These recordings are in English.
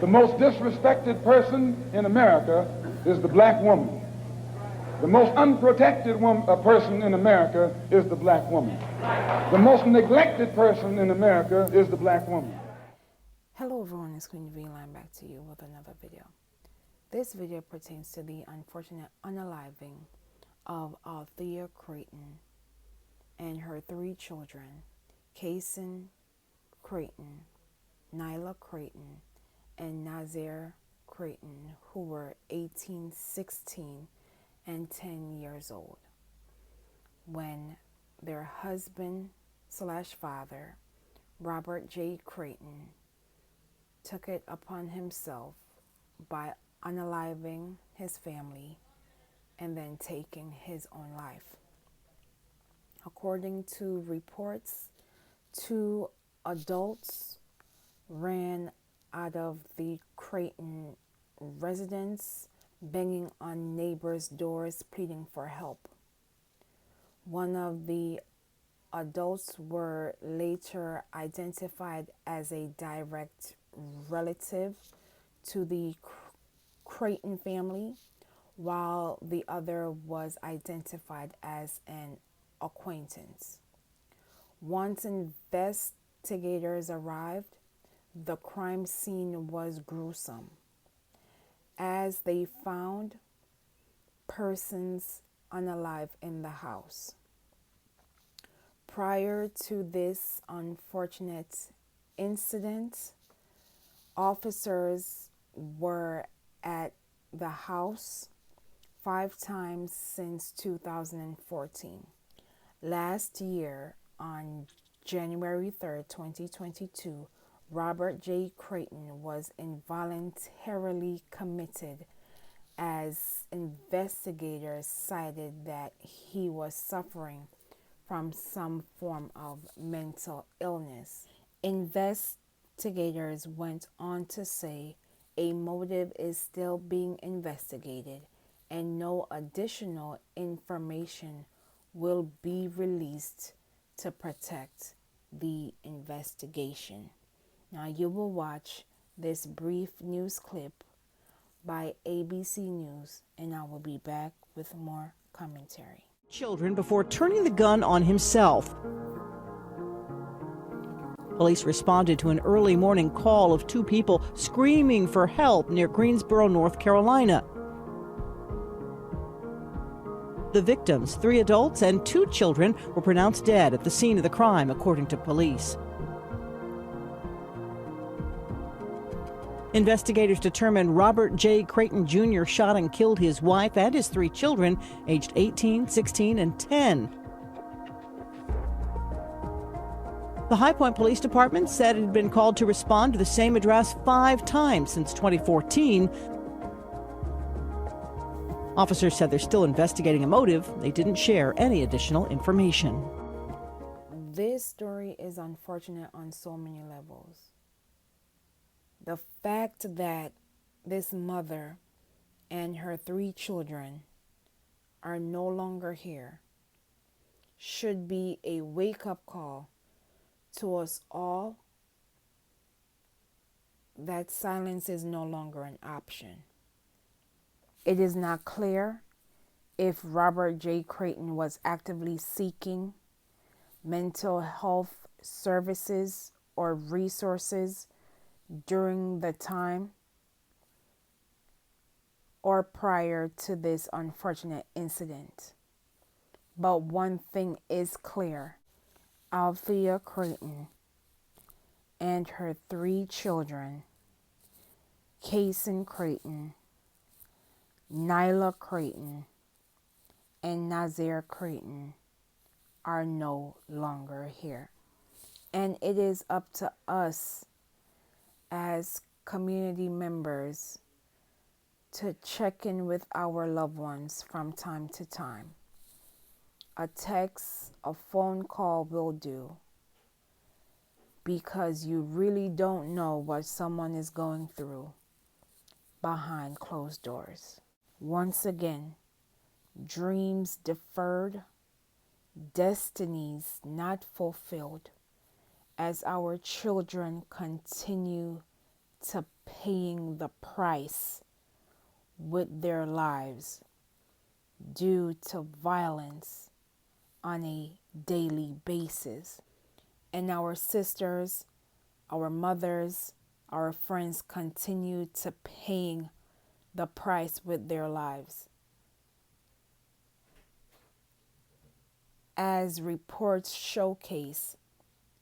The most disrespected person in America is the black woman. The most unprotected person in America is the black woman. The most neglected person in America is the black woman. Hello everyone, it's Queen V Line back to you with another video. This video pertains to the unfortunate unaliving of Athalia Crayton and her 3 children, Kasin Crayton, Nyla Crayton, and Nasir Crayton, who were 18, 16, and 10 years old, when their husband/father, Robert J. Crayton, took it upon himself by unaliving his family and then taking his own life. According to reports, 2 adults ran out of the Crayton residence, banging on neighbors' doors, pleading for help. One of the adults were later identified as a direct relative to the Crayton family, while the other was identified as an acquaintance. Once investigators arrived, the crime scene was gruesome, as they found persons unalive in the house. Prior to this unfortunate incident, officers were at the house 5 times since 2014. Last year, on January 3rd, 2022, Robert J. Crayton was involuntarily committed, as investigators cited that he was suffering from some form of mental illness. Investigators went on to say a motive is still being investigated and no additional information will be released to protect the investigation. Now you will watch this brief news clip by ABC News, and I will be back with more commentary. Children before turning the gun on himself. Police responded to an early morning call of 2 people screaming for help near Greensboro, North Carolina. The victims, 3 adults and 2 children, were pronounced dead at the scene of the crime, according to police. Investigators determined Robert J. Crayton Jr. shot and killed his wife and his 3 children, aged 18, 16, and 10. The High Point Police Department said it had been called to respond to the same address 5 times since 2014. Officers said they're still investigating a motive. They didn't share any additional information. This story is unfortunate on so many levels. The fact that this mother and her 3 children are no longer here should be a wake-up call to us all that silence is no longer an option. It is not clear if Robert J. Crayton was actively seeking mental health services or resources during the time or prior to this unfortunate incident. But one thing is clear: Athalia Crayton and her 3 children, Kasin Crayton, Nyla Crayton, and Nasir Crayton, are no longer here. And it is up to us as community members to check in with our loved ones from time to time. A text, a phone call will do, because you really don't know what someone is going through behind closed doors. Once again, dreams deferred, destinies not fulfilled, as our children continue to paying the price with their lives due to violence on a daily basis. And our sisters, our mothers, our friends continue to paying the price with their lives. As reports showcase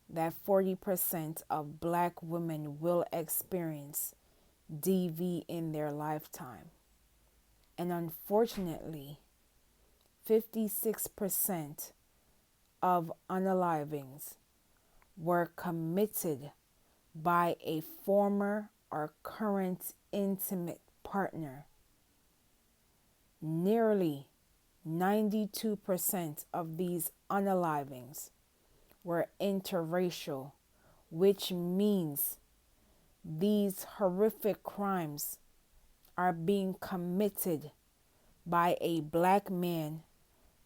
that 40% of Black women will experience DV in their lifetime. And unfortunately, 56% of unalivings were committed by a former or current intimate partner. Nearly 92% of these unalivings were interracial, which means these horrific crimes are being committed by a Black man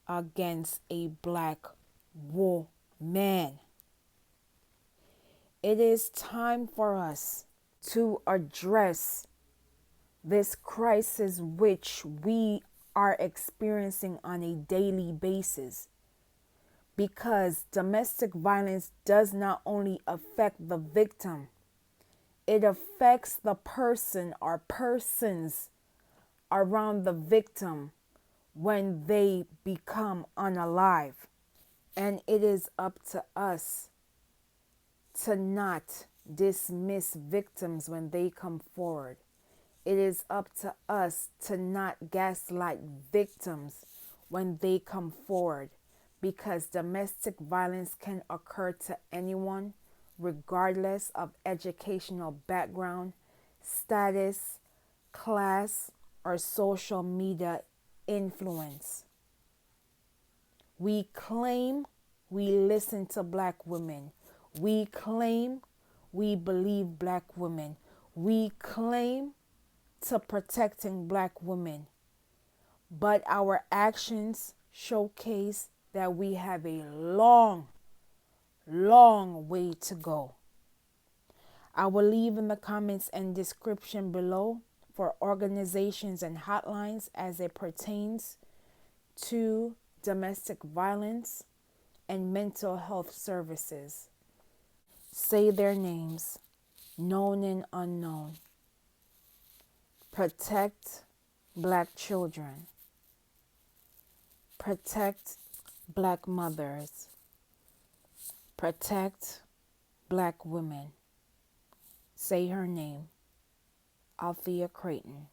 against a Black woman. It is time for us to address this crisis which we are experiencing on a daily basis, because domestic violence does not only affect the victim, it affects the person or persons around the victim when they become unalive. And it is up to us to not dismiss victims when they come forward. It is up to us to not gaslight victims when they come forward, because domestic violence can occur to anyone, regardless of educational background, status, class, or social media influence. We claim we listen to Black women. We claim we believe Black women. We claim to protecting Black women. But our actions showcase that we have a long way to go. I will leave in the comments and description below for organizations and hotlines as it pertains to domestic violence and mental health services. Say their names, known and unknown. Protect Black children. Protect Black mothers. Protect Black women. Say her name, Athalia Crayton.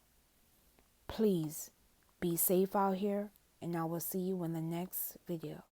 Please be safe out here, and I will see you in the next video.